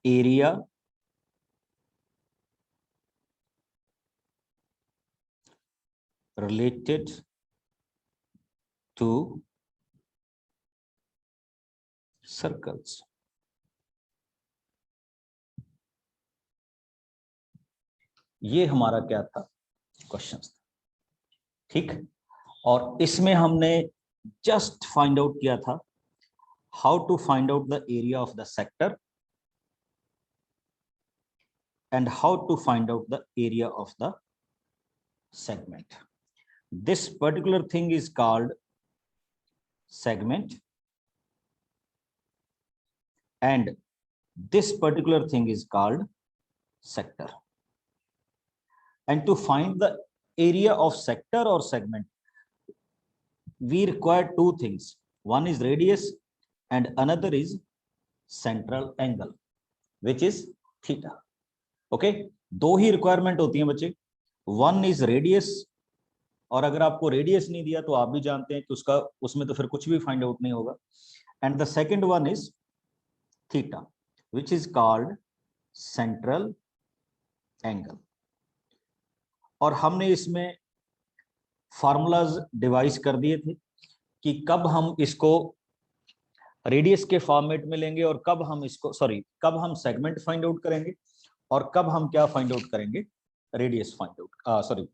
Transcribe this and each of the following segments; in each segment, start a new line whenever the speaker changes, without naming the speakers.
Area related to circles। ये हमारा क्या था, क्वेश्चन था, ठीक। और इसमें हमने जस्ट फाइंड आउट किया था how to find out the area of the sector and how to find out the area of the segment. This particular thing is called segment and this particular thing is called sector. And to find the area of sector or segment, we require two things. One is radius and another is central angle, which is theta. Okay, दो ही requirement होती हैं बच्चे, one is radius, और अगर आपको radius नहीं दिया तो आप भी जानते हैं कि उसका उसमें तो फिर कुछ भी फाइंड आउट नहीं होगा। And the second one is theta which is called central angle. और हमने इसमें फार्मूलाज डिवाइस कर दिए थे कि कब हम इसको रेडियस के फॉर्मेट में लेंगे और कब हम इसको कब हम सेगमेंट फाइंड आउट करेंगे और कब हम क्या फाइंड आउट करेंगे, radius find out,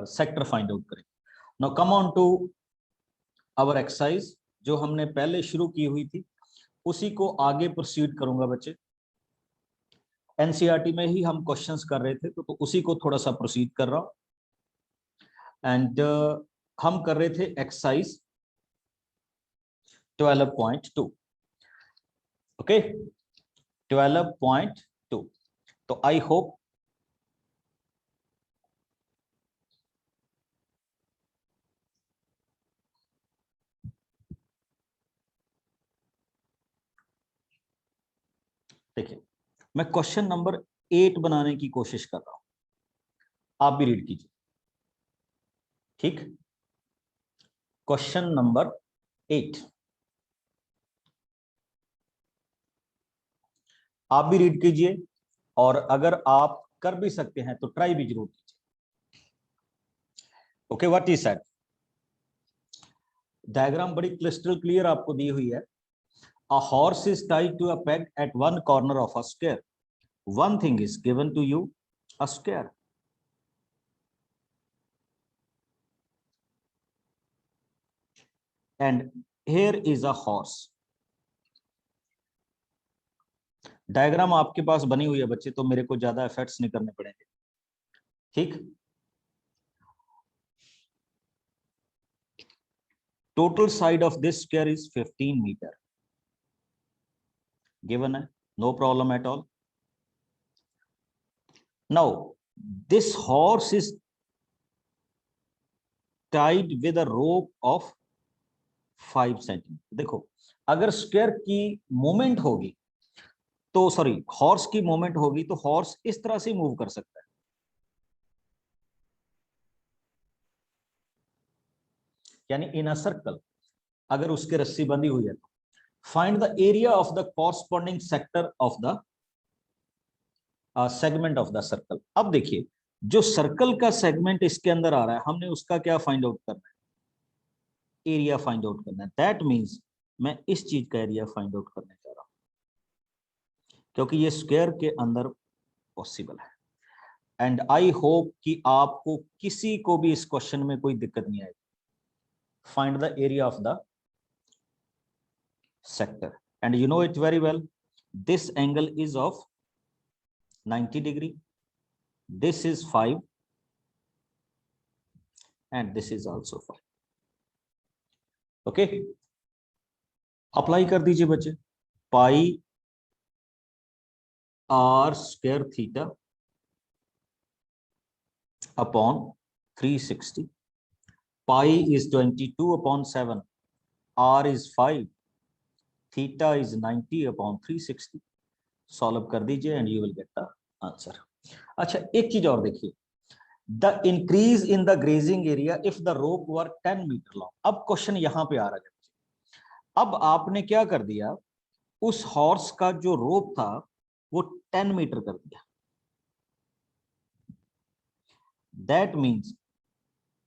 sector find out करेंगे। Now come on to our exercise जो हमने पहले शुरू की हुई थी, उसी को आगे प्रोसीड करूंगा बच्चे। एनसीईआरटी में ही हम क्वेश्चंस कर रहे थे तो उसी को थोड़ा सा प्रोसीड कर रहा हूं। एंड हम कर रहे थे एक्सरसाइज 12.2। ओके, 12.2। तो आई होप देखिए, मैं क्वेश्चन नंबर 8 बनाने की कोशिश कर रहा हूं, आप भी रीड कीजिए, ठीक। क्वेश्चन नंबर 8 आप भी रीड कीजिए, और अगर आप कर भी सकते हैं तो ट्राई भी जरूर कीजिए। Okay, what is said, diagram बड़ी क्रिस्टल क्लियर आपको दी हुई है। A horse is tied to a peg at one corner of a square. One thing is given to you, a square. And here is a horse. Diagram आपके पास बनी हुई है बच्चे, तो मेरे को ज्यादा एफर्ट्स नहीं करने पड़ेंगे, ठीक। Total side of this square is 15 metre given है, no problem at all. Now this horse is tied with a rope of 5 centimetre. देखो, अगर स्क्वायर की मूवमेंट होगी तो हॉर्स की मूवमेंट होगी तो हॉर्स इस तरह से मूव कर सकता है, यानी इन अ सर्कल अगर उसके रस्सी बंधी हुई है तो। Find the area of the corresponding sector of the segment of the circle. अब देखिए, जो सर्कल का सेगमेंट इसके अंदर आ रहा है, हमने उसका क्या फाइंड आउट करना है, एरिया फाइंड आउट करना है। दैट मीन्स मैं इस चीज का एरिया फाइंड आउट करने जा रहा हूं, क्योंकि ये स्क्वायर के अंदर पॉसिबल है। एंड आई होप कि आपको किसी को भी इस क्वेश्चन में कोई दिक्कत नहीं आएगी। Find the area of the sector, and you know it very well, this angle is of 90 degree, this is 5 and this is also 5। okay, apply कर दीजिए बच्चे, pi are square theta upon 360, pi is 22/7, r is 5, theta is 90 upon 360। Solve कर दीजिए and you will get the answer. अच्छा, एक चीज और देखिए, the increase in the grazing area if the rope were 10 metre long. अब question यहां पे आ रहा है, अब आपने क्या कर दिया, उस हॉर्स का जो रोप था वो 10 मीटर कर दिया। दैट मीन्स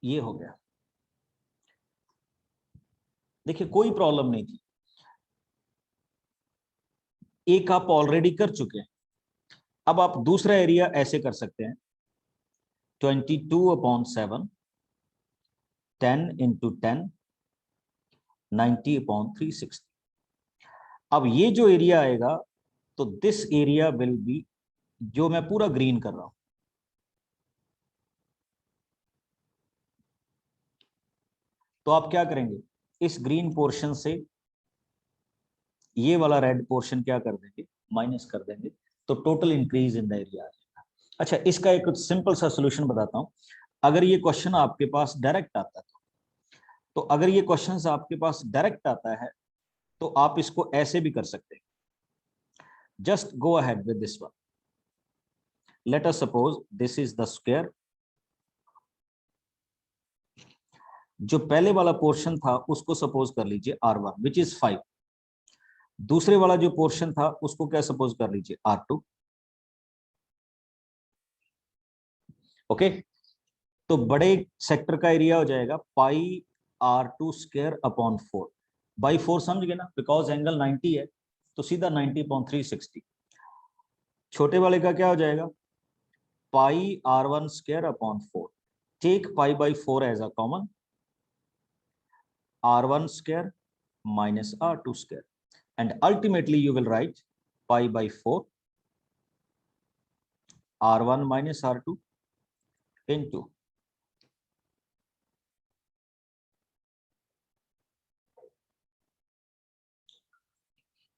ये हो गया। देखिए कोई प्रॉब्लम नहीं थी, एक आप ऑलरेडी कर चुके हैं। अब आप दूसरा एरिया ऐसे कर सकते हैं, 22/7, 10 × 10, 90/360। अब ये जो एरिया आएगा, तो दिस एरिया विल बी, जो मैं पूरा ग्रीन कर रहा हूं, तो आप क्या करेंगे, इस ग्रीन पोर्शन से ये वाला रेड पोर्शन क्या कर देंगे, माइनस कर देंगे, तो total increase in the area आ जाएगा। अच्छा, इसका एक सिंपल सा सोल्यूशन बताता हूं। अगर ये क्वेश्चन आपके पास डायरेक्ट आता है, तो अगर ये क्वेश्चन आपके पास डायरेक्ट आता है, तो आप इसको ऐसे भी कर सकते हैं। Just go ahead with this one. Let us suppose this is the square. जो पहले वाला पोर्शन था उसको सपोज कर लीजिए R1 विच इज 5। दूसरे वाला जो पोर्शन था उसको क्या सपोज कर लीजिए, R2। ओके, तो बड़े सेक्टर का एरिया हो जाएगा πr2² 4/4 समझ गए ना, बिकॉज एंगल 90 है, तो सीधा 90/360। छोटे वाले का क्या हो जाएगा, πr1² take π/4 as a common, R1² minus R2², and ultimately you will write π/4 R1 minus R2 into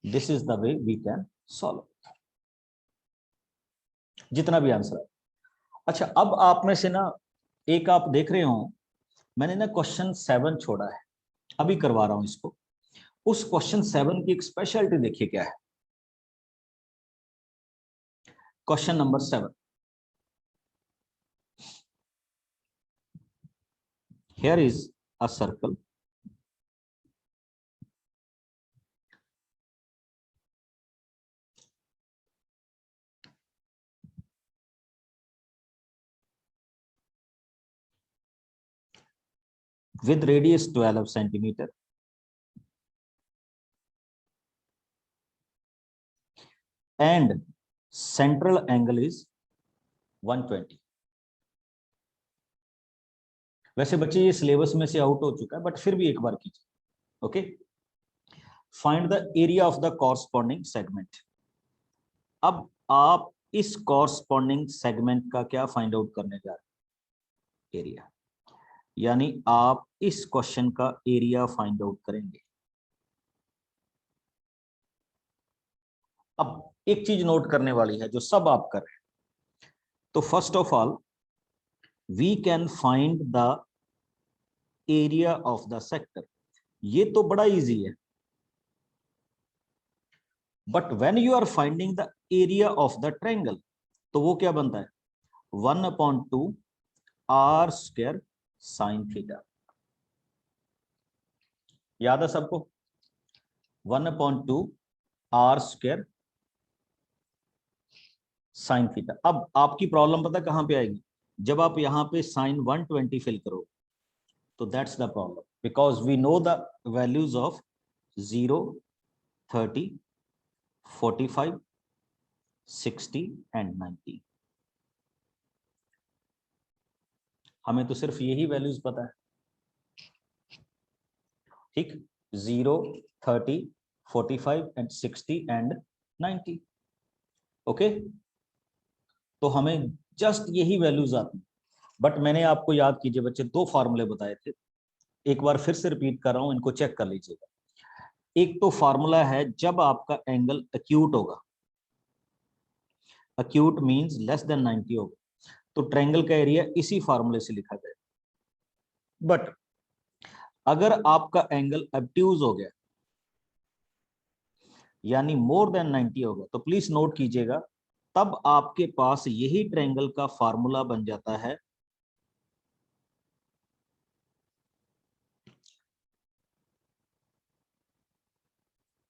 this is the way we can solve जितना भी आंसर है। अच्छा, अब आप में से ना एक आप देख रहे हो, मैंने ना क्वेश्चन 7 छोड़ा है, अभी करवा रहा हूं इसको। उस क्वेश्चन 7 की एक स्पेशलिटी देखिए क्या है। Question number 7, here is a circle with radius 12 centimeter and central angle is 120। वैसे बच्चे ये सिलेबस में से आउट हो चुका है, बट फिर भी एक बार कीजिए। Okay, find the area of the corresponding segment. अब आप इस कॉरस्पॉन्डिंग सेगमेंट का क्या फाइंड आउट करने जा रहे हैं, एरिया, यानी आप इस क्वेश्चन का एरिया फाइंड आउट करेंगे। अब एक चीज नोट करने वाली है जो सब आप कर रहे हैं, तो first of all we can find the area of the sector. ये तो बड़ा इजी है, but when you are finding the area of the triangle, तो वो क्या बनता है, 1/2 R² sin थीटा। याद है सबको, 1/2 R² sin थीटा। अब आपकी प्रॉब्लम पता कहां पे आएगी, जब आप यहां पे sin 120 फिल करो, तो that's the problem, because we know the values of 0, 30, 45, 60 and 90। हमें तो सिर्फ यही वैल्यूज पता है, ठीक, 0, 30, 45 एंड 60 एंड 90। ओके, तो हमें जस्ट यही वैल्यूज आती। बट मैंने आपको याद कीजिए बच्चे, दो फार्मूले बताए थे, एक बार फिर से रिपीट कर रहा हूं, इनको चेक कर लीजिएगा। एक तो फार्मूला है जब आपका एंगल एक्यूट होगा, एक्यूट मींस लेस देन 90 होगा, तो ट्रायंगल का एरिया इसी फार्मूले से लिखा जाए। बट अगर आपका एंगल ऑब्ट्यूज हो गया, यानी मोर देन 90 होगा, तो प्लीज नोट कीजिएगा, तब आपके पास यही ट्रायंगल का फार्मूला बन जाता है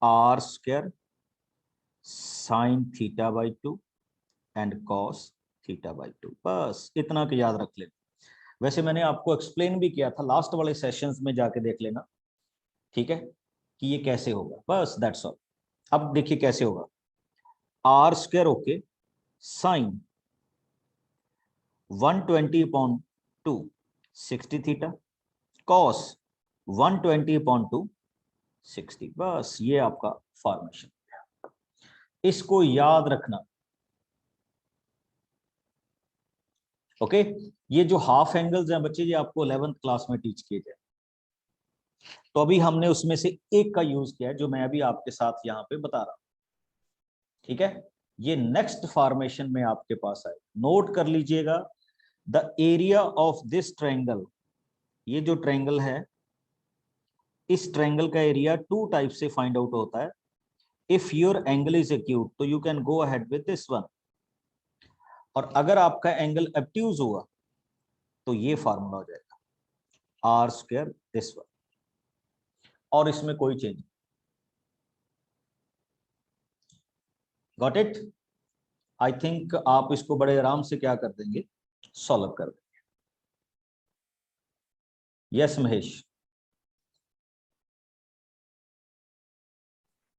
R² sine theta by 2 and cos theta by 2। बस इतना तो याद रख लेना। वैसे मैंने आपको एक्सप्लेन भी किया था लास्ट वाले सेशंस में, जाके देख लेना, ठीक है, कि ये कैसे होगा। बस दैट्स ऑल। अब देखिए कैसे होगा। R square okay, sine 120/2 60 theta, cos 120/2 60। बस ये आपका फॉर्मेशन, इसको याद रखना। ओके ये जो हाफ एंगल्स हैं बच्चे, ये आपको 11th क्लास में टीच किए गए। तो अभी हमने उसमें से एक का यूज किया है जो मैं अभी आपके साथ यहाँ पे बता रहा हूं, ठीक है। ये नेक्स्ट फॉर्मेशन में आपके पास आए, नोट कर लीजिएगा। The area of this triangle, ये जो ट्रायंगल है, इस ट्रायंगल का एरिया टू टाइप से फाइंड आउट होता है। If your angle is acute तो you can go ahead with this one, और अगर आपका एंगल ऑब्ट्यूज हुआ तो ये फार्मूला हो जाएगा आर स्क्वायर दिस वन, और इसमें कोई change. Got it? I think आप इसको बड़े आराम से क्या कर देंगे, सॉल्व कर देंगे। Yes Mahesh.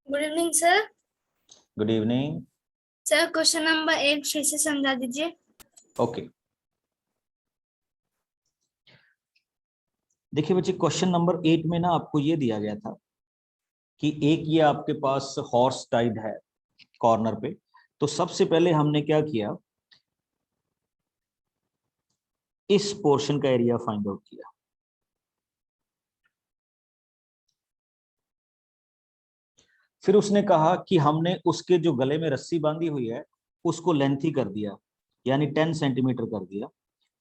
Good evening sir.
Good evening.
Sir question number 8 फिर से समझा दीजिए।
ओके देखिए बच्चे, क्वेश्चन नंबर 8 में ना आपको ये दिया गया था कि एक ये आपके पास हॉर्स टाइड है कॉर्नर पे। तो सबसे पहले हमने क्या किया, इस पोर्शन का एरिया फाइंड आउट किया। फिर उसने कहा कि हमने उसके जो गले में रस्सी बांधी हुई है उसको लेंथी कर दिया, यानी 10 सेंटीमीटर कर दिया।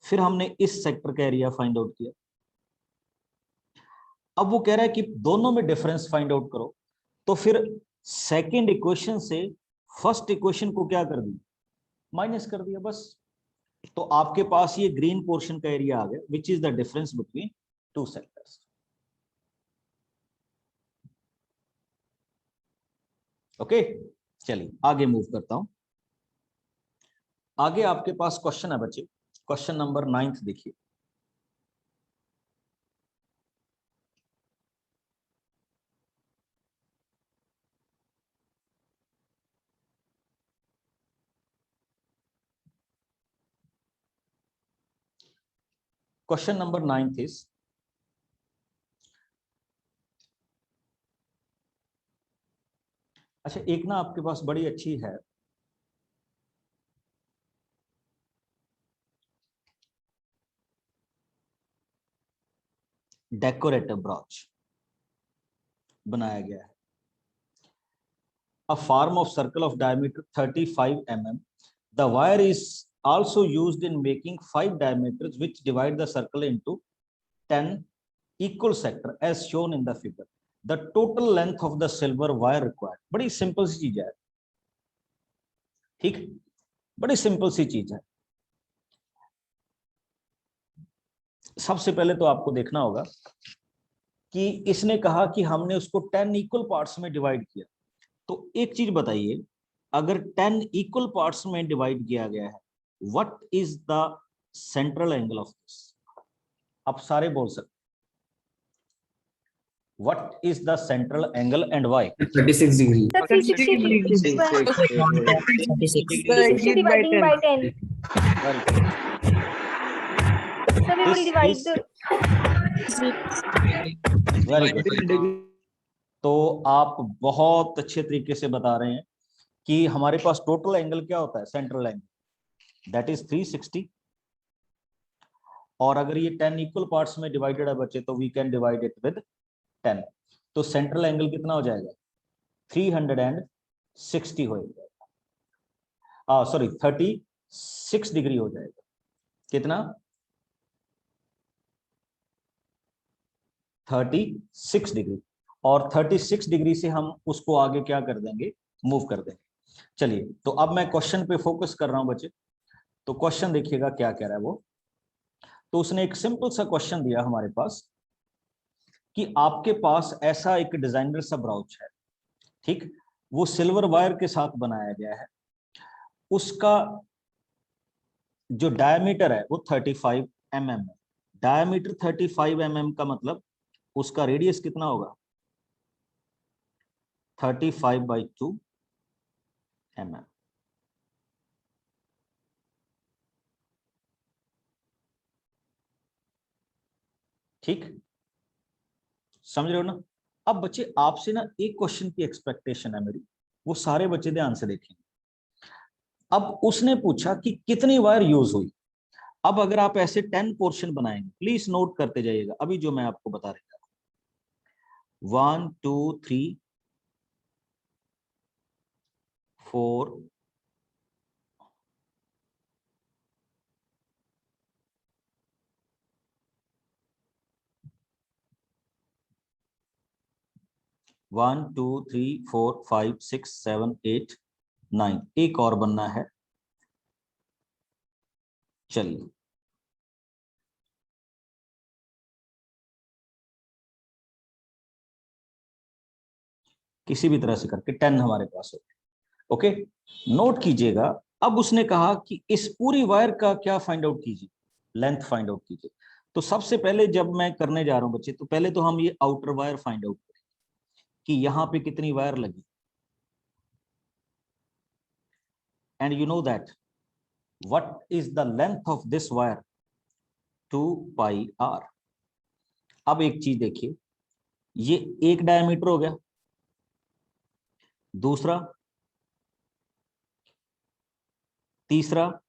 फिर हमने इस सेक्टर का एरिया फाइंड आउट किया। अब वो कह रहा है कि दोनों में डिफरेंस फाइंड आउट करो। तो फिर सेकंड इक्वेशन से फर्स्ट इक्वेशन को क्या कर दिया, माइनस कर दिया बस। तो आपके पास ये ग्रीन पोर्शन का एरिया आ गया, which is the difference between two sectors. Okay चलिए आगे मूव करता हूं। आगे आपके पास क्वेश्चन है बच्चे, क्वेश्चन नंबर 9 देखिए। क्वेश्चन नंबर 9 इज, अच्छा एक ना आपके पास बड़ी अच्छी है, डेकोरेटिव ब्रॉच बनाया गया है। A form of circle of diameter 35 mm. The wire is also used in making 5 diameters which divide the circle into 10 equal sector as shown in the figure. The total length of the silver wire required. बड़ी simple सी चीज है, ठीक, बड़ी simple सी चीज है। सबसे पहले तो आपको देखना होगा कि इसने कहा कि हमने उसको 10 इक्वल पार्ट्स में डिवाइड किया। तो एक चीज बताइए, अगर 10 इक्वल पार्ट्स में डिवाइड किया गया है, what is the central angle of this? आप सारे बोल सकते, what is the central angle and why?
36 degree.
360 dividing by 10. So we will divide the
very good. तो आप बहुत अच्छे तरीके से बता रहे हैं कि हमारे पास टोटल एंगल क्या होता है, सेंट्रल एंगल, दैट इज 360। और अगर ये 10 इक्वल पार्ट्स में डिवाइडेड है बच्चे, तो we can divide it with 10। तो सेंट्रल एंगल कितना हो जाएगा, 360 हो जाएगा, सॉरी 36 डिग्री हो जाएगा। कितना, 36 डिग्री। और 36 डिग्री से हम उसको आगे क्या कर देंगे, मूव कर देंगे। चलिए तो अब मैं क्वेश्चन पे फोकस कर रहा हूं बच्चे। तो क्वेश्चन देखिएगा क्या कह रहा है वो। तो उसने एक सिंपल सा क्वेश्चन दिया हमारे पास कि आपके पास ऐसा एक डिजाइनर सा ब्राउच है, ठीक, वो सिल्वर वायर के साथ बनाया गया है, उसका जो डायमीटर है वो 35 mm है। डायमीटर 35 mm का मतलब उसका रेडियस कितना होगा? 35/2 mm। ठीक, समझ रहे हो ना? अब बच्चे आपसे ना एक क्वेश्चन की एक्सपेक्टेशन है मेरी, वो सारे बच्चे ध्यान से देखेंगे। अब उसने पूछा कि कितनी वायर यूज हुई। अब अगर आप ऐसे 10 पोर्शन बनाएंगे, प्लीज नोट करते जाइएगा अभी जो मैं आपको बता रहा हूं। 1 2 3 4 1 2 3 4 5 6 7 8 9, एक और बनना है। चलिए, किसी भी तरह से करके 10 हमारे पास हो गए। ओके, नोट कीजिएगा। अब उसने कहा कि इस पूरी वायर का क्या फाइंड आउट कीजिए, लेंथ फाइंड आउट कीजिए। तो सबसे पहले जब मैं करने जा रहा हूं बच्चे, तो पहले तो हम ये आउटर वायर फाइंड आउट करें कि यहाँ पे कितनी वायर लगी। And you know that what is the length of this wire? 2πr। अब एक चीज देखिए, ये एक डायमीटर हो गया, दूसरा, तीसरा,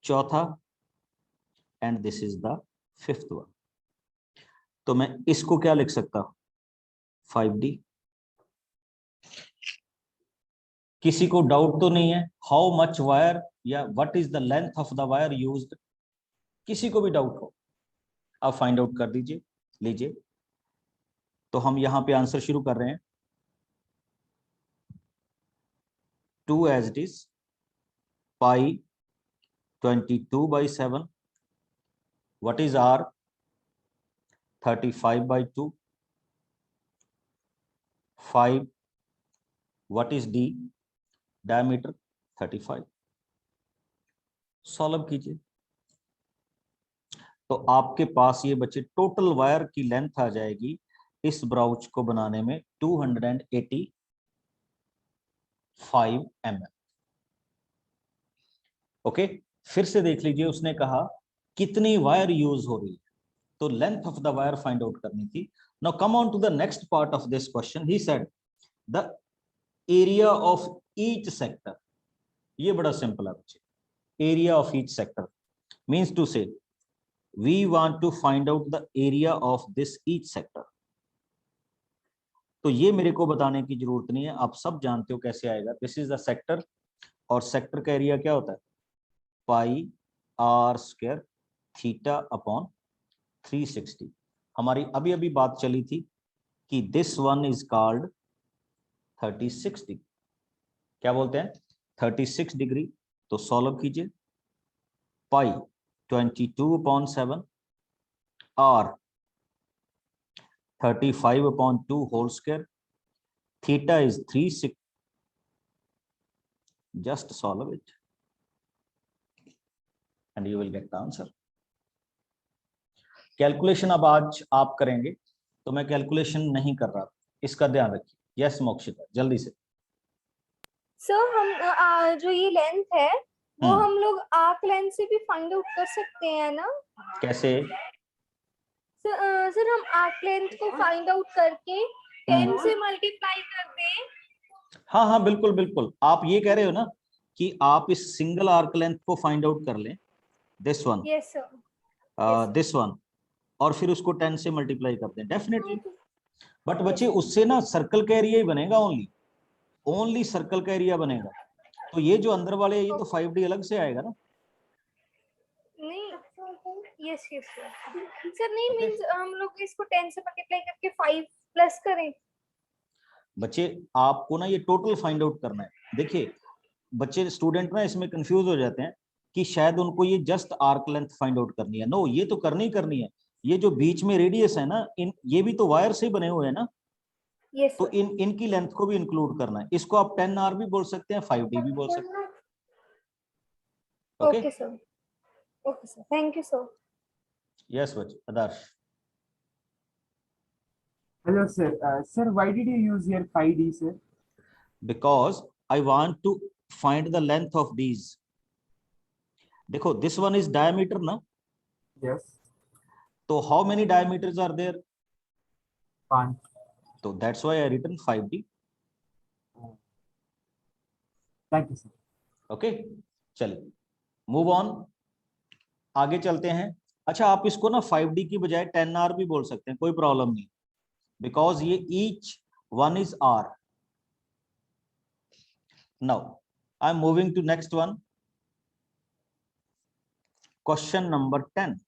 चौथा, and this is the fifth one. तो मैं इसको क्या लिख सकता हूं? 5d। किसी को डाउट तो नहीं है हाउ मच वायर या what is the length of the wire used? किसी को भी डाउट हो आप फाइंड आउट कर दीजिए, लीजिए। तो हम यहां पे आंसर शुरू कर रहे हैं। 2 as it is, pi 22/7, what is r? 35/2, 5, what is d? Diameter 35। Solve कीजिए तो आपके पास ये बच्चे टोटल वायर की लेंथ आ जाएगी इस ब्राउच को बनाने में 285 mm। ओके, फिर से देख लीजिए, उसने कहा कितनी वायर यूज हो रही है, तो length of the wire find out करनी थी। Now come on to the next part of this question. He said the area of each sector. ये बड़ा सिंपल है बच्चे, area of each sector means to say we want to find out the area of this each sector। तो ये मेरे को बताने की जरूरत नहीं है, आप सब जानते हो कैसे आएगा। दिस इज द सेक्टर, और सेक्टर का एरिया क्या होता है? पाई आर स्क्वायर थीटा अपॉन 360। हमारी अभी अभी बात चली थी कि this one is called 36 degree. क्या बोलते हैं? 36 डिग्री। तो सॉल्व कीजिए। पाई 22/7 are 35/2 whole square, theta is 360। just solve it and you will get the answer। Calculation अब आज आप करेंगे, तो मैं कैलकुलेशन नहीं कर रहा, इसका ध्यान रखिए। यस मोक्षिता, जल्दी से।
सर हम जो ये लेंथ है वो हम लोग आर्क लेंथ से भी फाइंड आउट कर सकते हैं ना?
कैसे?
सर हम आर्क लेंथ को फाइंड आउट करके 10 से मल्टीप्लाई कर दें।
हाँ हाँ, बिल्कुल बिल्कुल। आप ये कह रहे हो ना कि आप इस सिंगल आर्क लेंथ को फाइंड आउट कर लें, this one,
yes sir,
this one, और फिर उसको 10 से मल्टीप्लाई कर दें, डेफिनेटली। बट बच्चे उससे ना सर्कल का एरिया ही बनेगा, ओनली ओनली सर्कल का एरिया बनेगा। तो ये जो अंदर वाले ये तो 5D अलग से आएगा ना।
नहीं, यस यस सर, नहीं मींस हम लोग इसको 10 से मल्टीप्लाई करके 5 प्लस करें।
बच्चे आपको ना ये टोटल फाइंड आउट करना है। देखिए बच्चे स्टूडेंट ना इसमें कंफ्यूज हो जाते हैं कि शायद उनको ये just arc length find out करनी है। नो, ये तो करनी है। ये जो बीच में रेडियस है ना, इन ये भी तो वायर से बने हुए हैं ना।
यस
तो इनकी लेंथ को भी इंक्लूड करना है। इसको आप 10R भी बोल सकते हैं, 5D भी बोल सकते हैं। Okay
okay sir, okay sir, thank you sir.
Yes बच्चे, आदर्श।
Hello, sir. Sir, why did you use here 5D, sir?
Because I want to find the length of these. देखो, this one is diameter ना,
Yes.
तो how many diameters are there?
5.
So that's why I written 5D.
Thank you, sir.
Okay चलिए move on, आगे चलते हैं। अच्छा, आप इसको ना 5D की बजाय 10R भी बोल सकते हैं, कोई प्रॉब्लम नहीं, बिकॉज ये each one is R. Now I am moving to next one, question number 10.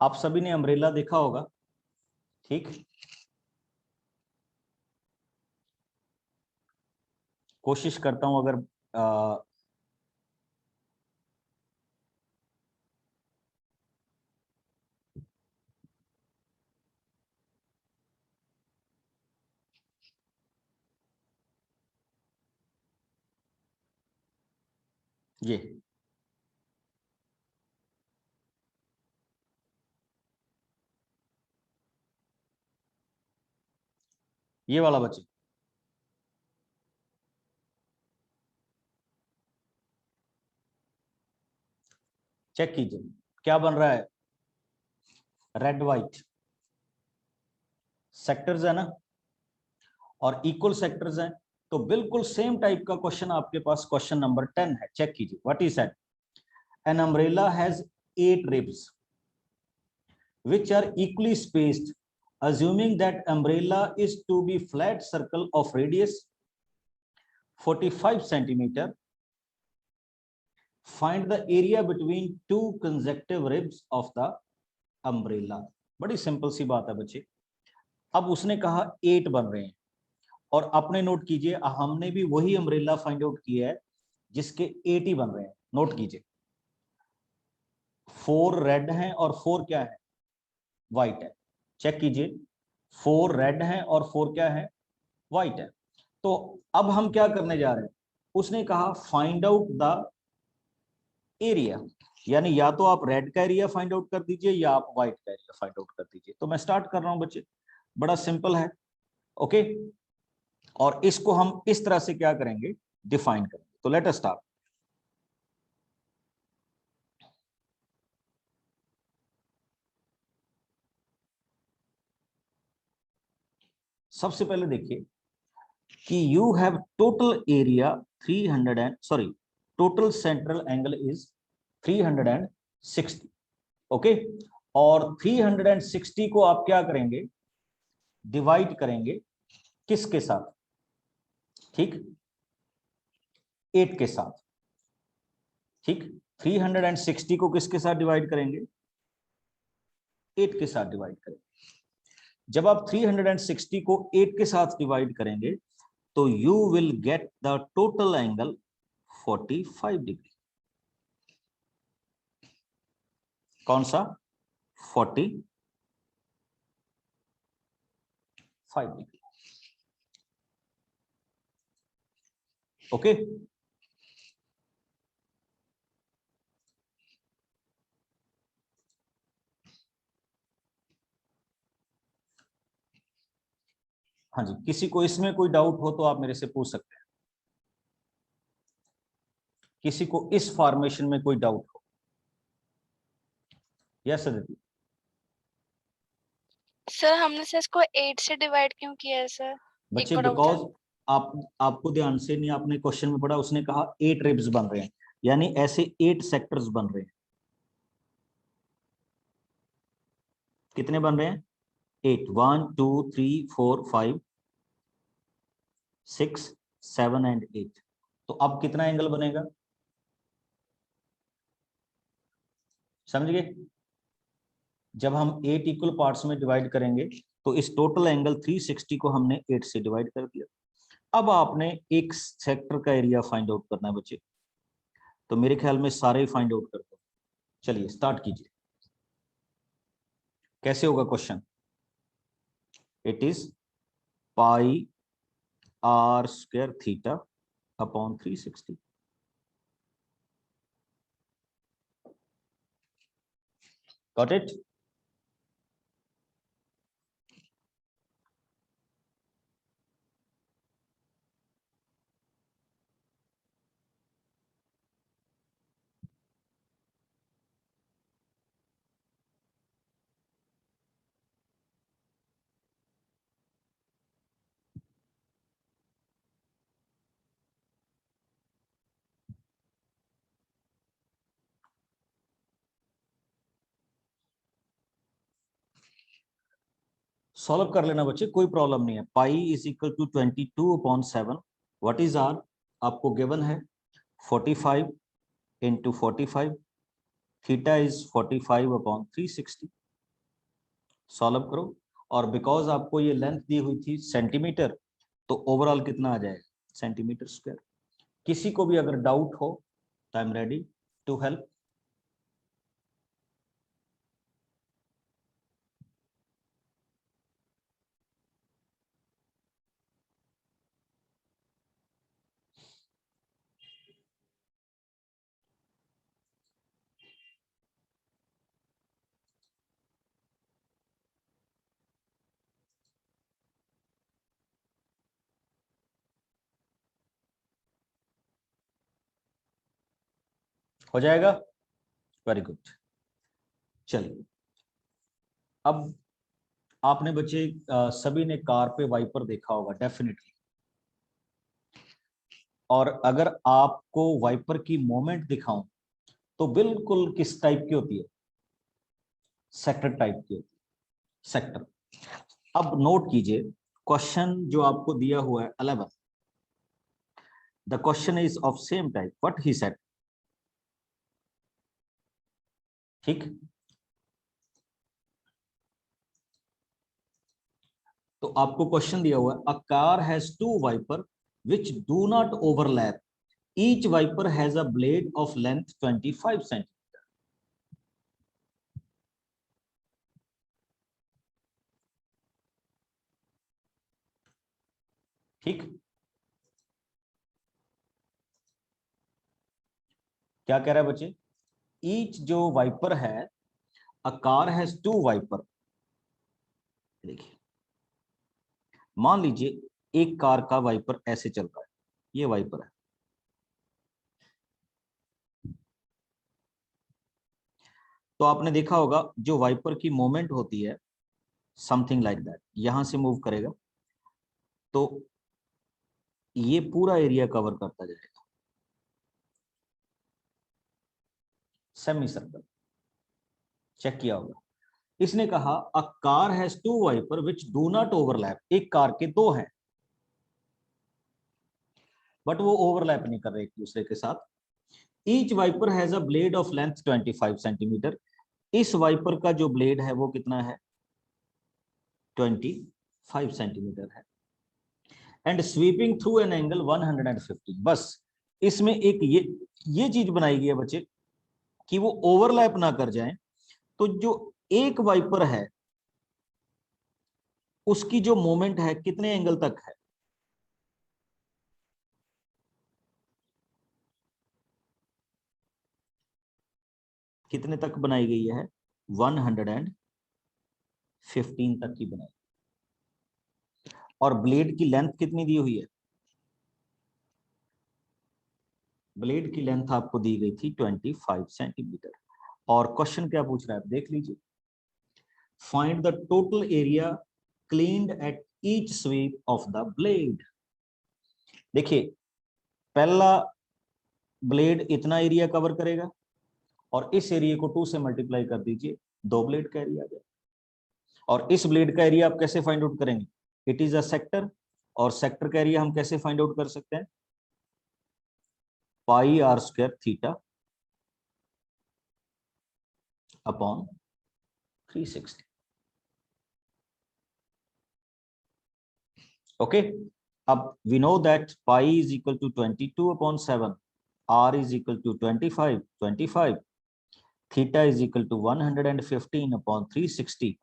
आप सभी ने अम्ब्रेला देखा होगा, ठीक? कोशिश करता हूं अगर ये वाला बच्चे, चेक कीजिए क्या बन रहा है, रेड वाइट सेक्टर्स है ना, और इक्वल सेक्टर्स हैं, तो बिल्कुल सेम टाइप का क्वेश्चन आपके पास क्वेश्चन नंबर 10 है। चेक कीजिए, what is that? An umbrella has 8 ribs which are equally spaced, assuming that umbrella is to be flat circle of radius 45 centimeter. Find the area between two consecutive ribs of the umbrella. बड़ी simple सी बात है बच्चे। अब उसने कहा 8 बन रहे हैं, और अपने नोट कीजिए हमने भी वही अम्ब्रेला फाइंड आउट किया है जिसके 8 ही बन रहे हैं। नोट कीजिए 4 रेड हैं और 4 क्या है, व्हाइट है। चेक कीजिए 4 रेड है और 4 क्या है, व्हाइट है। तो अब हम क्या करने जा रहे हैं, उसने कहा फाइंड आउट द एरिया, यानी या तो आप रेड का एरिया फाइंड आउट कर दीजिए या आप व्हाइट का एरिया फाइंड आउट कर दीजिए। तो मैं स्टार्ट कर रहा हूं बच्चे, बड़ा सिंपल है। ओके, और इसको हम इस तरह से क्या करेंगे, डिफाइन करेंगे। तो लेट अस स्टार्ट। सबसे पहले देखिए कि you have total area 300 and sorry total central angle is 360। Okay, और 360 को आप क्या करेंगे, डिवाइड करेंगे किसके साथ, ठीक, 8 के साथ। ठीक, 360 को किसके साथ डिवाइड करेंगे, 8 के साथ डिवाइड करेंगे। जब आप 360 को 8 के साथ डिवाइड करेंगे तो you will get the total angle 45 degree. कौन सा, 45 डिग्री। ओके, हाँ जी, किसी को इसमें कोई डाउट हो तो आप मेरे से पूछ सकते हैं। किसी को इस फॉर्मेशन में कोई डाउट हो? यस अदिति।
सर हमने सर इसको 8 से डिवाइड क्यों किया है सर?
बच्चे
बड़ा
बिकॉज आपको ध्यान से नहीं, आपने क्वेश्चन में पढ़ा, उसने कहा 8 रिब्स बन रहे हैं, यानी ऐसे 8 सेक्टर्स बन रहे हैं। कितने बन रहे हैं, 8, 1 2 3 4 5 6 7 एंड 8। तो अब कितना एंगल बनेगा, समझ गए? जब हम 8 इक्वल पार्ट्स में डिवाइड करेंगे तो इस टोटल एंगल 360 को हमने 8 से डिवाइड कर दिया। अब आपने एक सेक्टर का एरिया फाइंड आउट करना है बच्चे, तो मेरे ख्याल में सारे ही फाइंड आउट करते हैं। चलिए स्टार्ट कीजिए। कैसे होगा question? It is pi are square theta upon 360। Got it? Solve कर लेना बच्चे, कोई प्रॉब्लम नहीं है। Pi is equal to 22/7। What is R? आपको गिवन है 45 इंटू 45। Theta is 45/360। सॉल्व करो। और बिकॉज आपको ये लेंथ दी हुई थी सेंटीमीटर, तो ओवरऑल कितना आ जाएगा? Centimetre square. किसी को भी अगर डाउट हो तो I am ready to help. हो जाएगा? Very good. चलिए, अब आपने बच्चे सभी ने कार पे वाइपर देखा होगा डेफिनेटली। और अगर आपको वाइपर की मोमेंट दिखाऊं तो बिल्कुल किस टाइप की होती है? सेक्टर टाइप की होती है, सेक्टर। अब नोट कीजिए, क्वेश्चन जो आपको दिया हुआ है 11, the question is of same type what he said. ठीक, तो आपको क्वेश्चन दिया हुआ है a car has two wiper which do not overlap. Each wiper has a blade of length 25 centimeter. ठीक, क्या कह रहा है बच्चे? ईच जो वाइपर है, a car has two wiper. देखिए, मान लीजिए एक कार का वाइपर ऐसे चल रहा है, ये वाइपर है। तो आपने देखा होगा जो वाइपर की मोमेंट होती है समथिंग लाइक दैट, यहां से मूव करेगा तो ये पूरा एरिया कवर करता जाएगा, सेमी सर्कल। चेक किया होगा। इसने कहा a car has two wiper which do not overlap. एक कार के दो हैं बट वो ओवरलैप नहीं कर रहे एक दूसरे के साथ। Each wiper has a blade of length 25 centimetre. इस वाइपर का जो ब्लेड है वो कितना है? 25 सेंटीमीटर है। And sweeping through an angle 150। बस इसमें एक ये चीज बनाई गई है बच्चे कि वो ओवरलैप ना कर जाए। तो जो एक वाइपर है उसकी जो मोमेंट है कितने एंगल तक है? कितने तक बनाई गई है? 115 तक की बनाई। और ब्लेड की लेंथ कितनी दी हुई है? ब्लेड की लेंथ आपको दी गई थी 25 सेंटीमीटर। और क्वेश्चन क्या पूछ रहा है, देख लीजिए। Find the total area cleaned at each sweep of the blade. देखिए, पहला ब्लेड इतना एरिया कवर करेगा और इस एरिया को 2 से मल्टीप्लाई कर दीजिए, 2 ब्लेड का एरिया आ जाएगा। और इस ब्लेड का एरिया आप कैसे फाइंड आउट करेंगे? इट इज अ सेक्टर, और सेक्टर का एरिया हम कैसे फाइंड आउट कर सकते हैं? Pi are square theta upon 360। Okay, अब we know that pi is equal to 22/7, r is equal to 25, theta is equal to 115/360,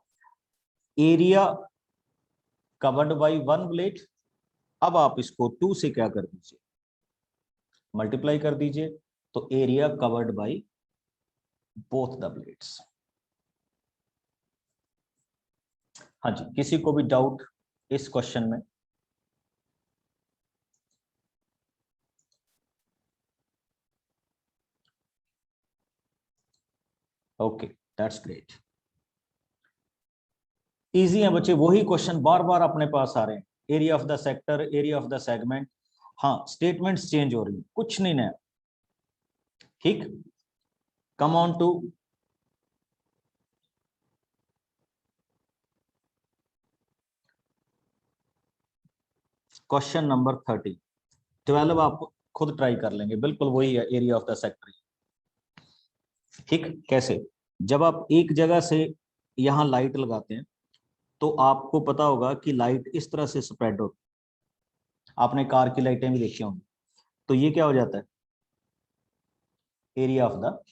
area covered by one blade. अब आप इसको 2 से क्या कर दीजिए, मल्टीप्लाई कर दीजिए, तो area covered by both the blades. हाँ जी, किसी को भी डाउट इस क्वेश्चन में? Okay, that's great. इजी है बच्चे, वही क्वेश्चन बार बार अपने पास आ रहे हैं, area of the sector, area of the segment. हाँ, स्टेटमेंट्स चेंज हो रही है, कुछ नहीं नया। ठीक, come on to question number 30। 12 आप खुद ट्राई कर लेंगे, बिल्कुल वही है, एरिया ऑफ द सेक्टर। ठीक, कैसे? जब आप एक जगह से यहां लाइट लगाते हैं तो आपको पता होगा कि लाइट इस तरह से स्प्रेड होती है, आपने कार की लाइटें भी देखी होंगी, तो ये क्या हो जाता है, एरिया ऑफ द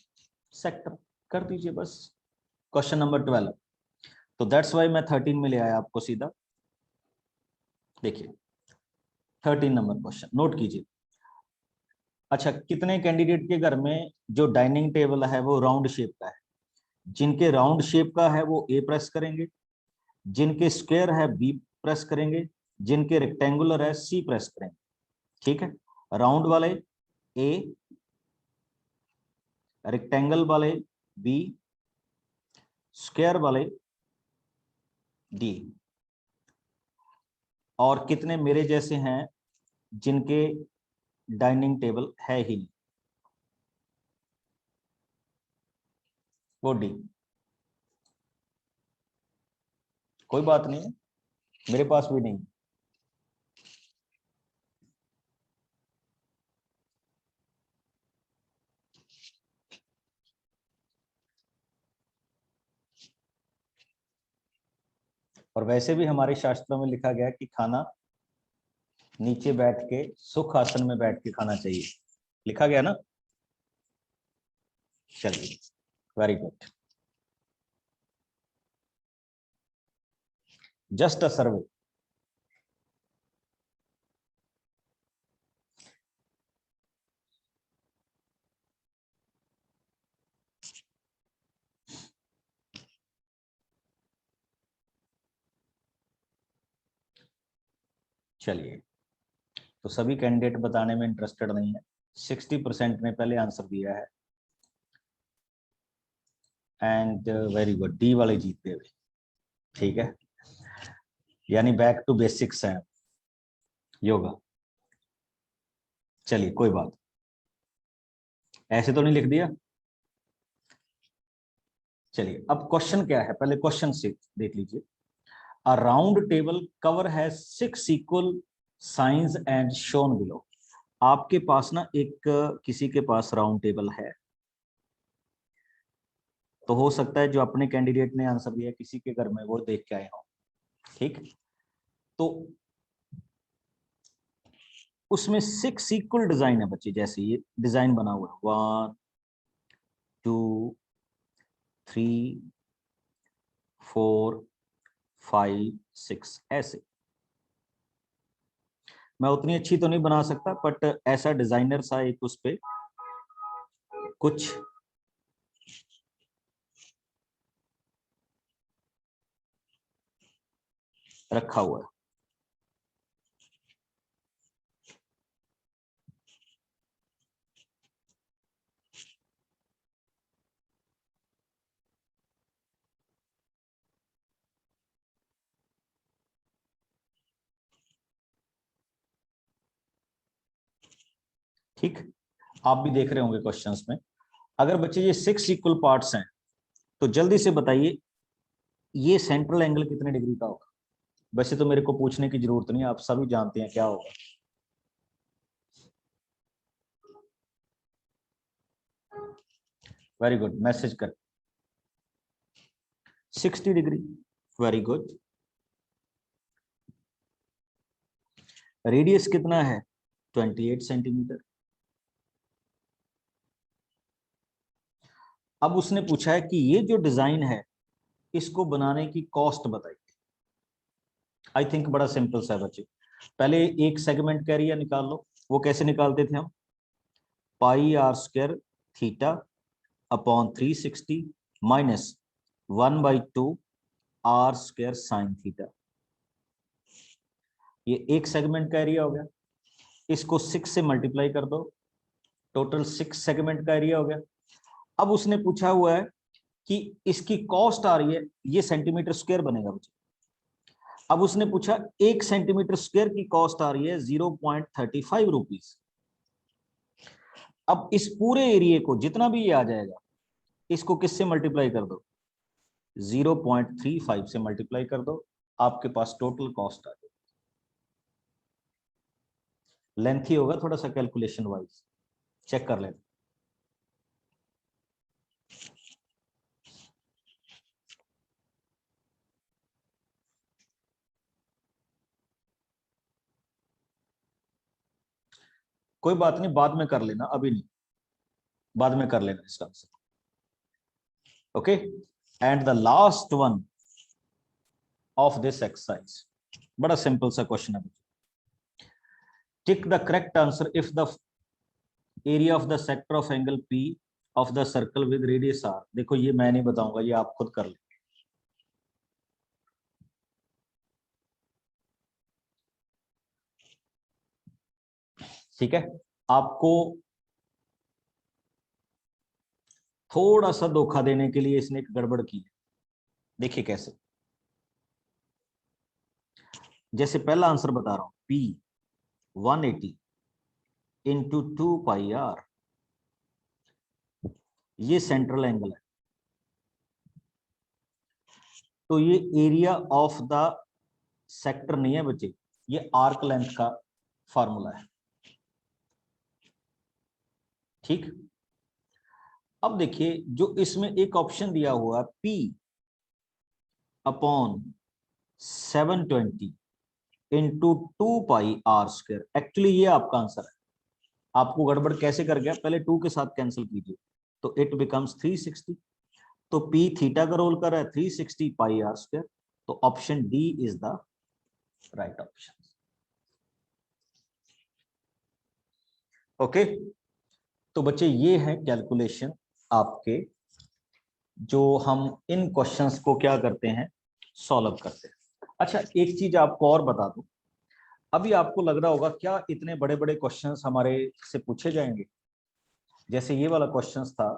सेक्टर। कर दीजिए बस, क्वेश्चन नंबर 12। तो दैट्स वाई मैं 13 में ले आया आपको सीधा। देखिए 13 नंबर क्वेश्चन नोट कीजिए। अच्छा, कितने कैंडिडेट के घर में जो डाइनिंग टेबल है वो राउंड शेप का है? जिनके राउंड शेप का है वो ए प्रेस करेंगे, जिनके स्क्वायर है बी प्रेस करेंगे, जिनके रेक्टेंगुलर है सी प्रेस करेंगे। ठीक है, राउंड वाले ए, रेक्टेंगल वाले बी, स्क्वायर वाले डी। और कितने मेरे जैसे हैं जिनके डाइनिंग टेबल है ही नहीं? वो डी। कोई बात नहीं है, मेरे पास भी नहीं। और वैसे भी हमारे शास्त्रों में लिखा गया कि खाना नीचे बैठ के सुख आसन में बैठ के खाना चाहिए, लिखा गया ना। चलिए, वेरी गुड। जस्ट अ सर्वे। चलिए, तो सभी कैंडिडेट बताने में इंटरेस्टेड नहीं है, 60% ने पहले आंसर दिया है। एंड वेरी गुड, डी वाले जीतते हुए। ठीक है, यानी बैक टू बेसिक्स है योगा। चलिए कोई बात, ऐसे तो नहीं लिख दिया। चलिए, अब क्वेश्चन क्या है, पहले क्वेश्चन से देख लीजिए। अ राउंड टेबल कवर है 6 equal science and shown below. आपके पास ना एक किसी के पास राउंड टेबल है, तो हो सकता है जो अपने कैंडिडेट ने आंसर दिया किसी के घर में वो देख के आए हो। ठीक, तो उसमें 6 इक्वल डिजाइन है बच्चे, जैसे ये डिजाइन बना हुआ है 1 2 3 4 5 6 ऐसे। मैं उतनी अच्छी तो नहीं बना सकता, बट ऐसा डिजाइनर सा एक उस पे कुछ रखा हुआ है। ठीक, आप भी देख रहे होंगे क्वेश्चंस में। अगर बच्चे ये 6 इक्वल पार्ट्स हैं तो जल्दी से बताइए ये सेंट्रल एंगल कितने डिग्री का होगा? वैसे तो मेरे को पूछने की जरूरत नहीं है, आप सभी जानते हैं क्या होगा। वेरी गुड, मैसेज कर। 60 डिग्री, वेरी गुड। रेडियस कितना है 28 सेंटीमीटर। अब उसने पूछा है कि ये जो डिजाइन है इसको बनाने की कॉस्ट बताइए। आई थिंक बड़ा सिंपल सा है बच्चे, पहले एक सेगमेंट का एरिया निकाल लो। वो कैसे निकालते थे हम, pi are square theta upon 360 minus 1/2 r square sine theta. ये एक सेगमेंट का एरिया हो गया, इसको 6 से मल्टीप्लाई कर दो, टोटल 6 सेगमेंट का एरिया हो गया। अब उसने पूछा हुआ है कि इसकी कॉस्ट आ रही है, ये सेंटीमीटर स्क्वायर बनेगा बच्चे। अब उसने पूछा 1 सेंटीमीटर स्क्वायर की कॉस्ट आ रही है 0.35 रुपीज। अब इस पूरे एरिया को जितना भी ये आ जाएगा इसको किससे मल्टीप्लाई कर दो, 0.35 से मल्टीप्लाई कर दो, आपके पास टोटल कॉस्ट आ जाएगी। लेंथी होगा थोड़ा सा कैलकुलेशन वाइज, चेक कर लेना। कोई बात नहीं, बाद में कर लेना, अभी नहीं, बाद में कर लेना इसका answer. Okay, and the last one of this exercise, बड़ा सिंपल सा क्वेश्चन है। Tick the correct answer if the area of the sector of angle P of the circle with radius R. देखो ये मैं नहीं बताऊंगा, ये आप खुद कर लें। ठीक है, आपको थोड़ा सा धोखा देने के लिए इसने एक गड़बड़ की है। देखिए कैसे, जैसे पहला आंसर बता रहा हूं, P 180 इंटू 2πr, ये सेंट्रल एंगल है, तो ये एरिया ऑफ द सेक्टर नहीं है बच्चे, ये आर्क लेंथ का फार्मूला है। ठीक, अब देखिए जो इसमें एक ऑप्शन दिया हुआ है P upon 720 into 2πr², actually ये आपका आंसर है। आपको गड़बड़ कैसे कर गया, पहले 2 के साथ कैंसिल कीजिए तो इट बिकम्स 360, तो P थीटा का रोल कर रहा है 360 πr², तो option D is the right option. Okay, तो बच्चे ये है कैलकुलेशन आपके, जो हम इन क्वेश्चंस को क्या करते हैं, सॉल्व करते हैं। अच्छा एक चीज आपको और बता दूं, अभी आपको लग रहा होगा क्या इतने बड़े बड़े क्वेश्चंस हमारे से पूछे जाएंगे, जैसे ये वाला क्वेश्चन था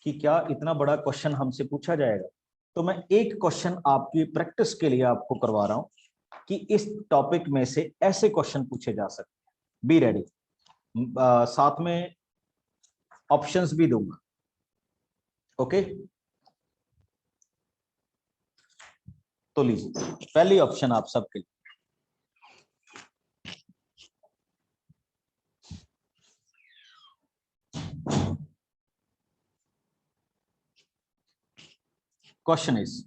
कि क्या इतना बड़ा क्वेश्चन हमसे पूछा जाएगा। तो मैं एक क्वेश्चन आपकी प्रैक्टिस के लिए आपको करवा रहा हूं कि इस टॉपिक में से ऐसे क्वेश्चन पूछे जा सकते हैं। बी रेडी, साथ में ऑप्शंस भी दूंगा। ओके, तो लीजिए पहली ऑप्शन आप सबके लिए, क्वेश्चन इज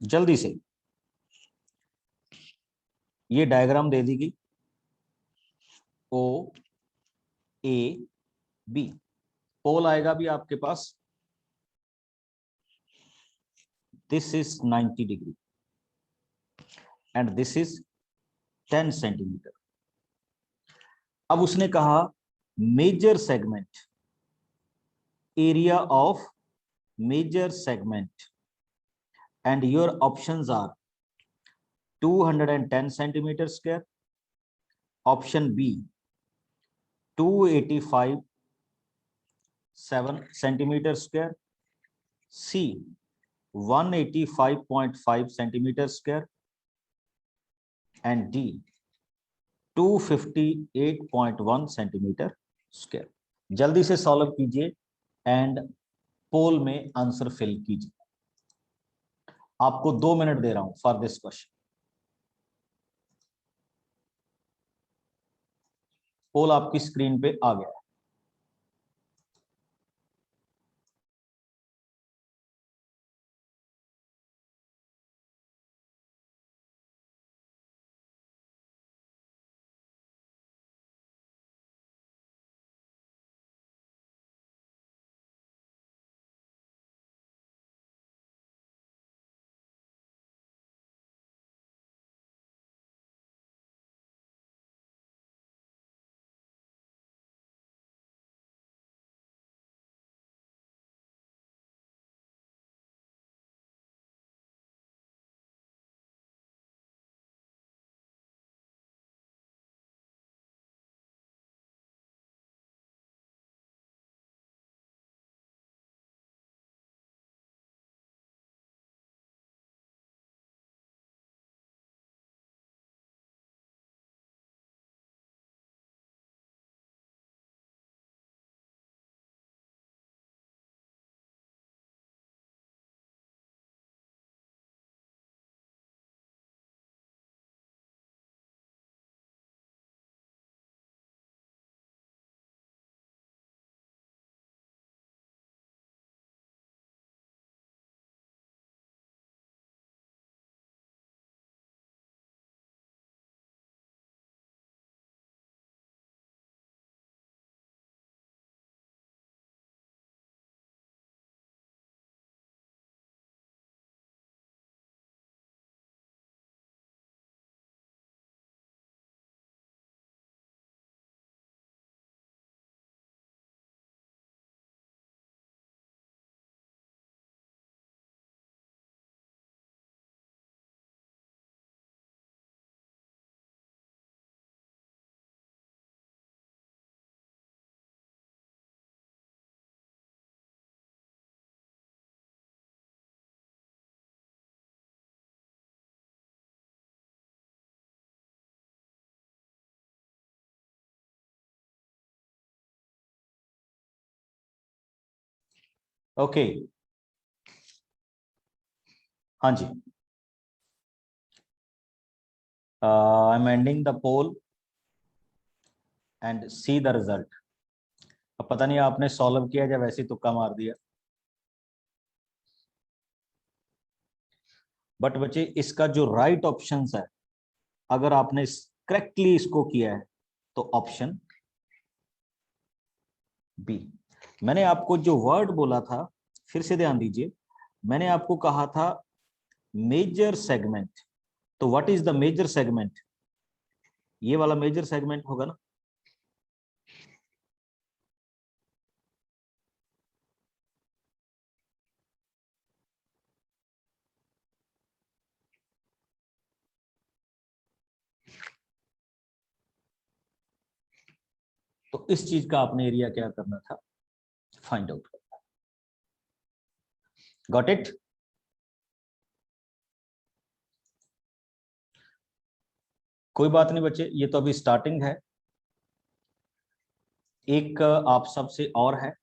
जल्दी से, ये डायग्राम दे दी गई, ओ ए बी, पोल आएगा भी आपके पास, this is 90 degree and this is 10 centimetre. अब उसने कहा major segment, area of major segment, and your options are 210 centimetre square, option B 285 centimetre square, C 185.5 centimetre square, and D 258.1 centimetre square. जल्दी से solve कीजिए and pole में answer fill कीजिए। आपको 2 minute दे रहा हूं फॉर दिस क्वेश्चन। पोल आपकी screen पे आ गया है। ओके, हाँ जी, I am ending the poll and see the result. अब पता नहीं आपने सॉल्व किया या वैसे ही तुक्का मार दिया, बट बच्चे इसका जो राइट ऑप्शन है, अगर आपने करेक्टली इसको किया है तो ऑप्शन बी। मैंने आपको जो वर्ड बोला था, फिर से ध्यान दीजिए, मैंने आपको कहा था मेजर सेगमेंट। तो what is the major segment? ये वाला मेजर सेगमेंट होगा ना। तो इस चीज का आपने एरिया क्या करना था, फाइंड आउट करना। Got it? कोई बात नहीं बच्चे, ये तो अभी स्टार्टिंग है। एक आप सबसे और है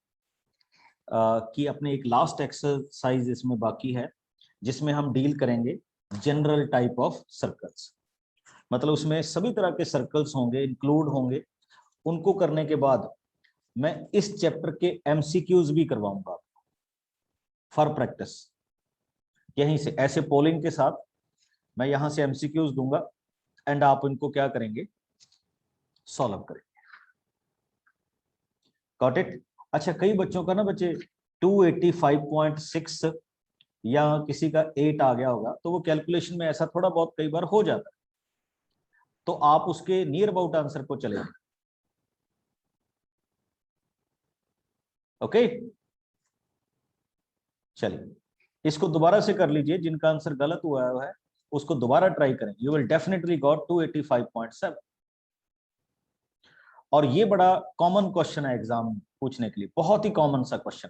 कि अपने एक लास्ट एक्सरसाइज इसमें बाकी है, जिसमें हम डील करेंगे जनरल टाइप ऑफ सर्कल्स। मतलब उसमें सभी तरह के सर्कल्स होंगे, इंक्लूड होंगे। उनको करने के बाद मैं इस चैप्टर के एमसीक्यूज भी करवाऊंगा फॉर प्रैक्टिस। यहीं से ऐसे पोलिंग के साथ मैं यहां से एमसीक्यूज दूंगा एंड आप इनको क्या करेंगे, सॉल्व करेंगे। Got it? अच्छा, कई बच्चों का ना बच्चे 285.6 या किसी का 8 आ गया होगा, तो वो कैलकुलेशन में ऐसा थोड़ा बहुत कई बार हो जाता है, तो आप उसके नियर अबाउट आंसर को चले। ओके, चलिए इसको दोबारा से कर लीजिए। जिनका आंसर गलत हुआ है उसको दोबारा ट्राई करें, यू विल डेफिनेटली गॉट 285.7। और ये बड़ा कॉमन क्वेश्चन है एग्जाम पूछने के लिए, बहुत ही कॉमन सा क्वेश्चन।